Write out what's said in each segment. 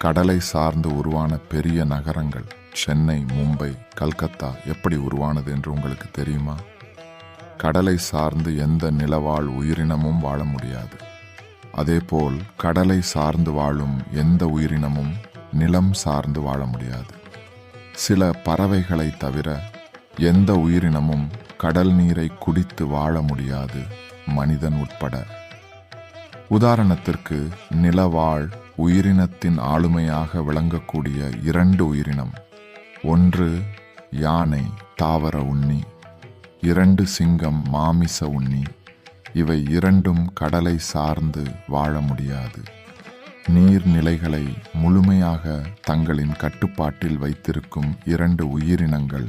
கடலை சார்ந்து உருவான பெரிய நகரங்கள் சென்னை, மும்பை, கல்கத்தா எப்படி உருவானது என்று உங்களுக்கு தெரியுமா? கடலை சார்ந்து எந்த நிலவாழ் உயிரினமும் வாழ முடியாது. அதேபோல் கடலை சார்ந்து வாழும் எந்த உயிரினமும் நிலம் சார்ந்து வாழ முடியாது. சில பறவைகளை தவிர எந்த உயிரினமும் கடல் நீரை குடித்து வாழ முடியாது, மனிதன் உட்பட. உதாரணத்திற்கு, நிலவாழ் உயிரினத்தின் ஆளுமையாக விளங்கக்கூடிய 2 உயிரினம். 1 யானை, தாவர உண்ணி. 2 சிங்கம், மாமிச உண்ணி. இவை 2ம் கடலை சார்ந்து வாழ முடியாது. நீர்நிலைகளை முழுமையாக தங்களின் கட்டுப்பாட்டில் வைத்திருக்கும் 2 உயிரினங்கள்.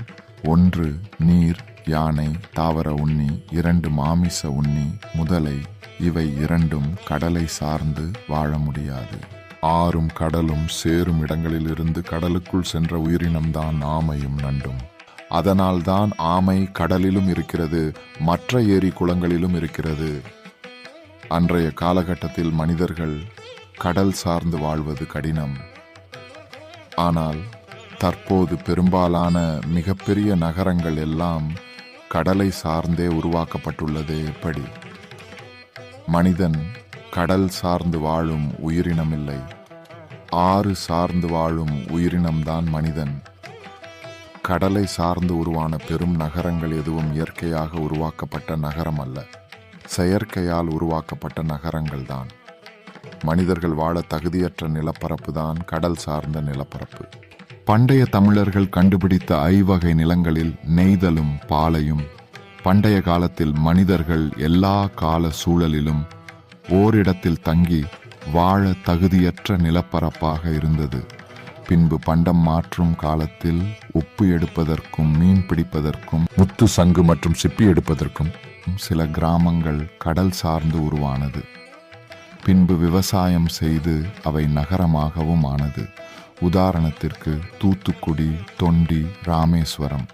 1 நீர், யானை, தாவர உண்ணி. 2 மாமிச உண்ணி, முதலை. இவை 2ம் கடலை சார்ந்து வாழ முடியாது. ஆறும் கடலும் சேரும் இடங்களிலிருந்து கடலுக்குள் சென்ற உயிரினம்தான் ஆமையும் நண்டும். அதனால்தான் ஆமை கடலிலும் இருக்கிறது, மற்ற ஏரி குளங்களிலும் இருக்கிறது. அன்றைய காலகட்டத்தில் மனிதர்கள் கடல் சார்ந்து வாழ்வது கடினம். ஆனால் தற்போது பெரும்பாலான மிகப்பெரிய நகரங்கள் எல்லாம் கடலை சார்ந்தே உருவாக்கப்பட்டுள்ளது. எப்படி? மனிதன் கடல் சார்ந்து வாழும் உயிரினமில்லை, ஆறு சார்ந்து வாழும் உயிரினம்தான் மனிதன். கடலை சார்ந்து உருவான பெரும் நகரங்கள் எதுவும் இயற்கையாக உருவாக்கப்பட்ட நகரம் அல்ல, செயற்கையால் உருவாக்கப்பட்ட நகரங்கள் தான். மனிதர்கள் வாழ தகுதியற்ற நிலப்பரப்பு தான் கடல் சார்ந்த நிலப்பரப்பு. பண்டைய தமிழர்கள் கண்டுபிடித்த 5 வகை நிலங்களில் நெய்தலும் பாலையும் பண்டைய காலத்தில் மனிதர்கள் எல்லா கால சூழலிலும் ஓரிடத்தில் தங்கி வாழ தகுதியற்ற நிலப்பரப்பாக இருந்தது. பின்பு பண்டம் மாற்றும் காலத்தில் உப்பு எடுப்பதற்கும் மீன் பிடிப்பதற்கும் முத்து, சங்கு மற்றும் சிப்பி எடுப்பதற்கும் சில கிராமங்கள் கடல் சார்ந்து உருவானது. பின்பு விவசாயம் செய்து அவை நகரமாகவும் ஆனது. உதாரணத்திற்கு தூத்துக்குடி, தொண்டி, ராமேஸ்வரம்.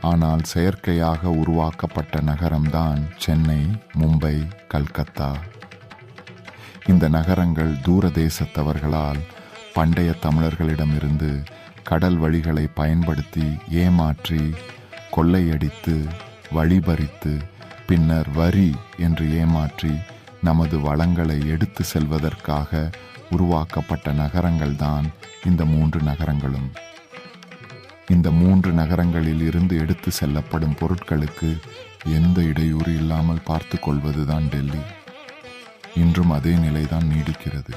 ஆனால் செயற்கையாக உருவாக்கப்பட்ட நகரம்தான் சென்னை, மும்பை, கல்கத்தா. இந்த நகரங்கள் தூர தேசத்தவர்களால் பண்டைய தமிழர்களிடமிருந்து கடல் வழிகளை பயன்படுத்தி ஏமாற்றி, கொள்ளையடித்து, வழிபறித்து, பின்னர் வரி என்று ஏமாற்றி நமது வளங்களை எடுத்து செல்வதற்காக உருவாக்கப்பட்ட நகரங்கள்தான் இந்த 3 நகரங்களும். இந்த 3 நகரங்களில் இருந்து எடுத்து செல்லப்படும் பொருட்களுக்கு எந்த இடையூறு இல்லாமல் பார்த்து கொள்வதுதான் டெல்லி. இன்றும் அதே நிலைதான் நீடிக்கிறது.